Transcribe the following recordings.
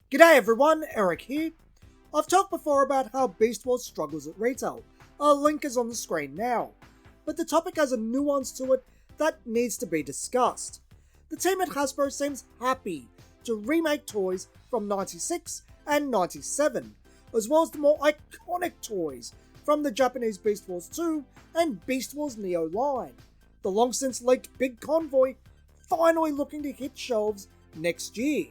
G'day everyone, Eric here. I've talked before about how Beast Wars struggles at retail. A link is on the screen now. But the topic has a nuance to it that needs to be discussed. The team at Hasbro seems happy to remake toys from 96 and 97, as well as the more iconic toys from the Japanese Beast Wars 2 and Beast Wars Neo line. The long since leaked Big Convoy finally looking to hit shelves next year.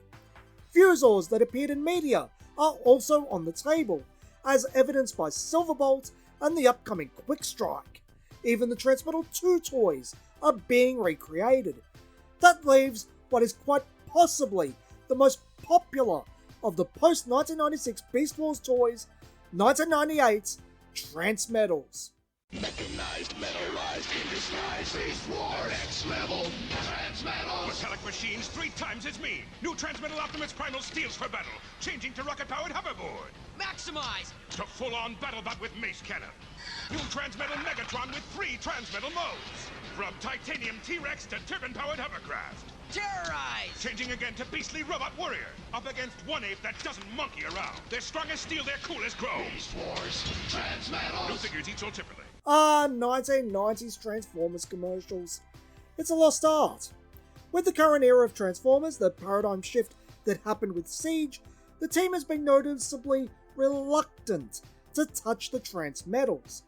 Fusors that appeared in media are also on the table, as evidenced by Silverbolt and the upcoming Quick Strike. Even the Transmetal 2 toys are being recreated. That leaves what is quite possibly the most popular of the post-1996 Beast Wars toys, 1998's Transmetals. Mechanized, metalized, in disguise, Beast Wars, next level, Transmetals. Metallic machines 3 times as mean. New Transmetal Optimus Primal steels for battle, changing to rocket-powered hoverboard. Maximize! To full-on BattleBot with mace cannon. New Transmetal Megatron with 3 Transmetal modes. From titanium T-Rex to turbine-powered hovercraft. Terrorize! Changing again to beastly robot warrior. Up against one ape that doesn't monkey around. They're strong as steel, they're cool as chrome. Beast Wars, Transmetals. New figures each sold separately. 1990s Transformers commercials. It's a lost art. With the current era of Transformers, the paradigm shift that happened with Siege, the team has been noticeably reluctant to touch the Transmetals.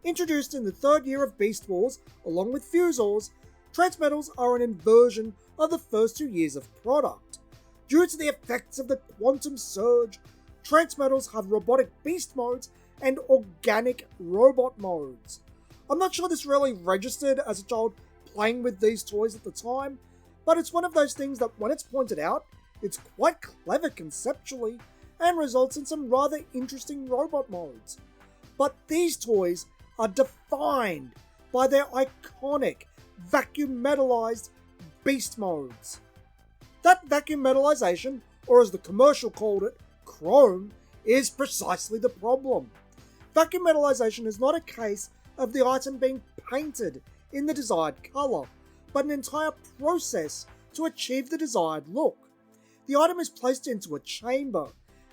Introduced in the third year of Beast Wars, along with Fusors, Transmetals are an inversion of the first 2 years of product. Due to the effects of the quantum surge, Transmetals have robotic beast modes and organic robot modes. I'm not sure this really registered as a child playing with these toys at the time, but it's one of those things that when it's pointed out, it's quite clever conceptually and results in some rather interesting robot modes. But these toys are defined by their iconic vacuum metalized beast modes. That vacuum metalization, or as the commercial called it, chrome, is precisely the problem. Vacuum metalization is not a case of the item being painted in the desired colour, but an entire process to achieve the desired look. The item is placed into a chamber,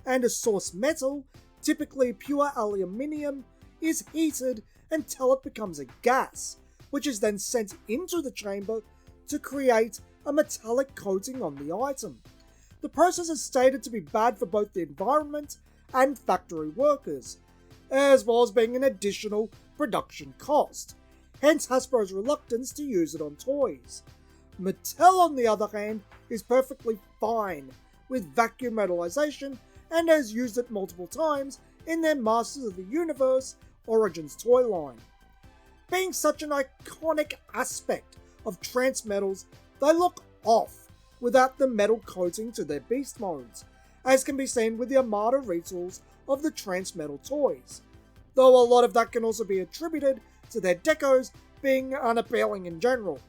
and a source metal, typically pure aluminium, is heated until it becomes a gas, which is then sent into the chamber to create a metallic coating on the item. The process is stated to be bad for both the environment and factory workers, as well as being an additional production cost, hence Hasbro's reluctance to use it on toys. Mattel, on the other hand, is perfectly fine with vacuum metalization and has used it multiple times in their Masters of the Universe Origins toy line. Being such an iconic aspect of Transmetals, they look off without the metal coating to their beast modes, as can be seen with the Armada retools of the Transmetal toys, though a lot of that can also be attributed to their decos being unappealing in general.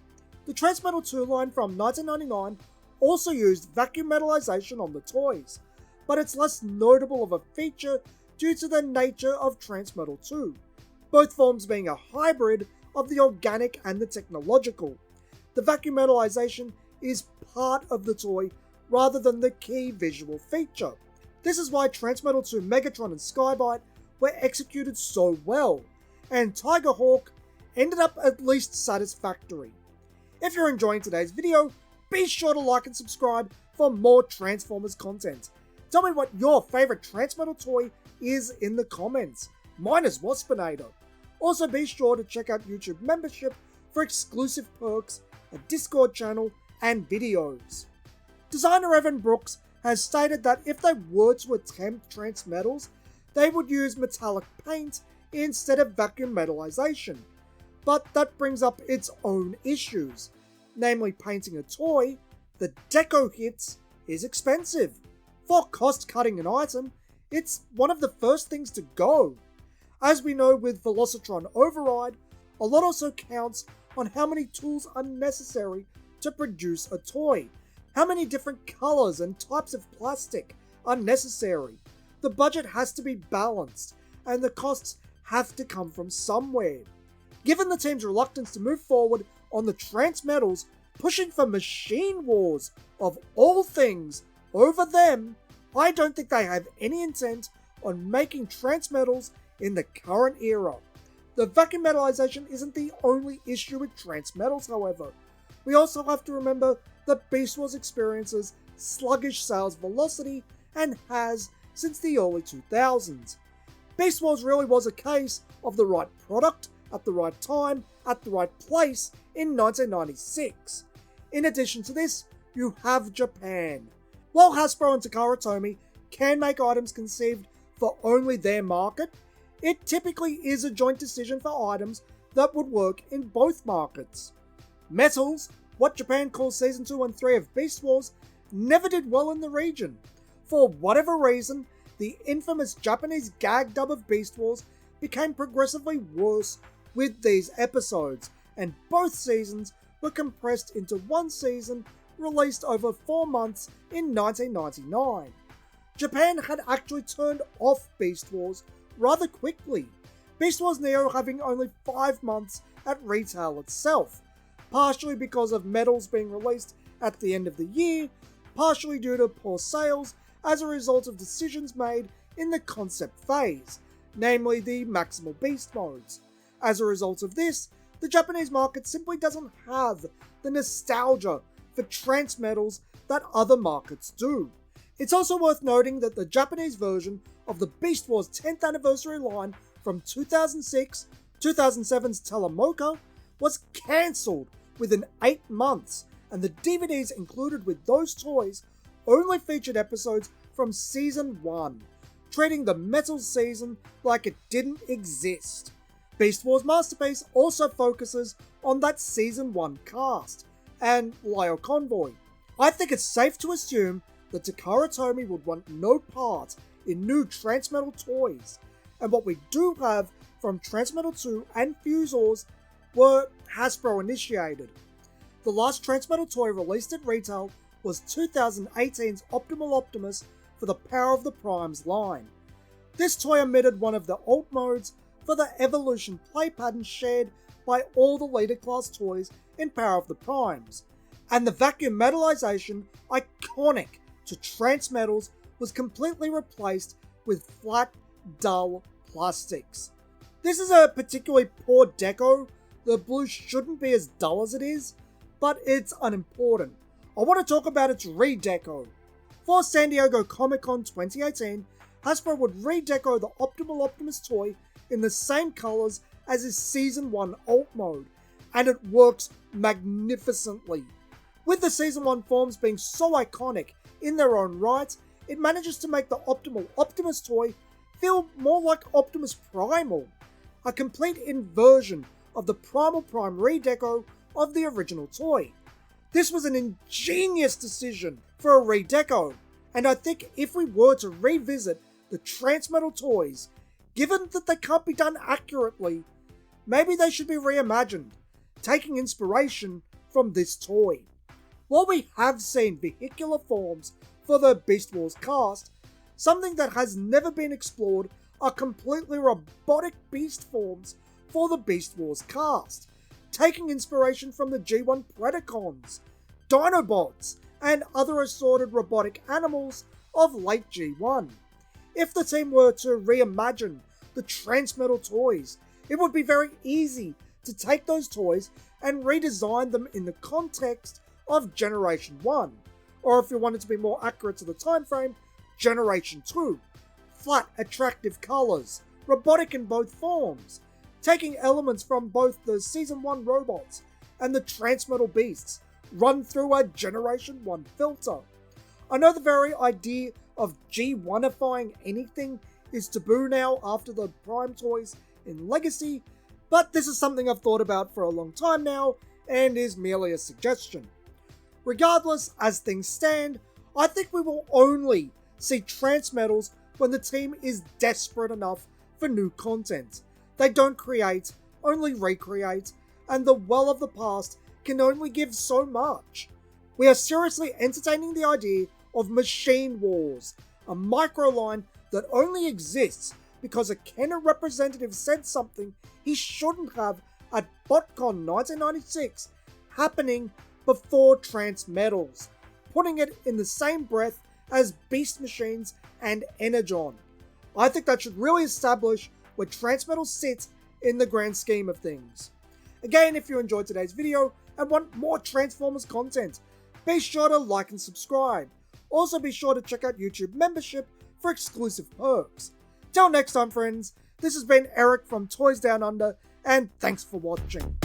The Transmetal 2 line from 1999 also used vacuum metalization on the toys, but it's less notable of a feature due to the nature of Transmetal 2, both forms being a hybrid of the organic and the technological. The vacuum metalization is part of the toy rather than the key visual feature. This is why Transmetal 2 Megatron and Skybite were executed so well, and Tigerhawk ended up at least satisfactory. If you're enjoying today's video, be sure to like and subscribe for more Transformers content. Tell me what your favourite Transmetal toy is in the comments. Mine is Waspinator. Also be sure to check out YouTube membership for exclusive perks, a Discord channel, and videos. Designer Evan Brooks has stated that if they were to attempt Transmetals, they would use metallic paint instead of vacuum metalization. But that brings up its own issues, namely painting a toy, the deco hits, is expensive. For cost-cutting an item, it's one of the first things to go. As we know with Velocitron Override, a lot also counts on how many tools are necessary to produce a toy, how many different colours and types of plastic are necessary. The budget has to be balanced, and the costs have to come from somewhere. Given the team's reluctance to move forward on the Transmetals, pushing for Machine Wars, of all things, over them, I don't think they have any intent on making Transmetals in the current era. The vacuum metallization isn't the only issue with Transmetals, however. We also have to remember that Beast Wars experiences sluggish sales velocity and has since the early 2000s. Beast Wars really was a case of the right product at the right time at the right place in 1996. In addition to this, you have Japan. While Hasbro and Takara Tomy can make items conceived for only their market, it typically is a joint decision for items that would work in both markets. Metals, what Japan calls Season 2 and 3 of Beast Wars, never did well in the region. For whatever reason, the infamous Japanese gag dub of Beast Wars became progressively worse with these episodes, and both seasons were compressed into one season released over 4 months in 1999. Japan had actually turned off Beast Wars rather quickly, Beast Wars Neo having only 5 months at retail itself, partially because of Metals being released at the end of the year, partially due to poor sales as a result of decisions made in the concept phase, namely the Maximal Beast modes. As a result of this, the Japanese market simply doesn't have the nostalgia for Transmetals that other markets do. It's also worth noting that the Japanese version of the Beast Wars 10th anniversary line from 2006, 2007's Telemoka, was cancelled within 8 months, and the DVDs included with those toys only featured episodes from Season 1, treating the Metals season like it didn't exist. Beast Wars Masterpiece also focuses on that Season 1 cast, and Lyle Convoy. I think it's safe to assume that Takara Tomy would want no part in new Transmetal toys, and what we do have from Transmetal 2 and Fusors were Hasbro initiated. The last Transmetal toy released at retail was 2018's Optimal Optimus for the Power of the Primes line. This toy omitted one of the alt modes for the Evolution play pattern shared by all the leader class toys in Power of the Primes, and the vacuum metallization, iconic to Transmetals, was completely replaced with flat, dull plastics. This is a particularly poor deco. The blue shouldn't be as dull as it is, but it's unimportant. I want to talk about its redeco. For San Diego Comic-Con 2018, Hasbro would redeco the Optimal Optimus toy in the same colours as his Season 1 alt mode, and it works magnificently. With the Season 1 forms being so iconic in their own right, it manages to make the Optimal Optimus toy feel more like Optimus Primal, a complete inversion of the Primal Prime redeco of the original toy. This was an ingenious decision for a redeco, and I think if we were to revisit the Transmetal toys, given that they can't be done accurately, maybe they should be reimagined, taking inspiration from this toy. While we have seen vehicular forms for the Beast Wars cast, something that has never been explored are completely robotic beast forms for the Beast Wars cast, taking inspiration from the G1 Predacons, Dinobots, and other assorted robotic animals of late G1. If the team were to reimagine the Transmetal toys, it would be very easy to take those toys and redesign them in the context of Generation 1, or if you wanted to be more accurate to the time frame, Generation 2. Flat, attractive colours, robotic in both forms, taking elements from both the Season 1 robots and the Transmetal beasts, run through a Generation 1 filter. I know the very idea of G1ifying anything is taboo now after the Prime toys in Legacy, but this is something I've thought about for a long time now, and is merely a suggestion. Regardless, as things stand, I think we will only see Transmetals when the team is desperate enough for new content. They don't create, only recreate, and the well of the past can only give so much. We are seriously entertaining the idea of Machine Wars, a microline that only exists because a Kenner representative said something he shouldn't have at BotCon 1996, happening before Transmetals, putting it in the same breath as Beast Machines and Energon. I think that should really establish where Transmetals sits in the grand scheme of things. Again, if you enjoyed today's video and want more Transformers content, be sure to like and subscribe. Also be sure to check out YouTube membership for exclusive perks. Till next time friends, this has been Eric from Toys Down Under, and thanks for watching.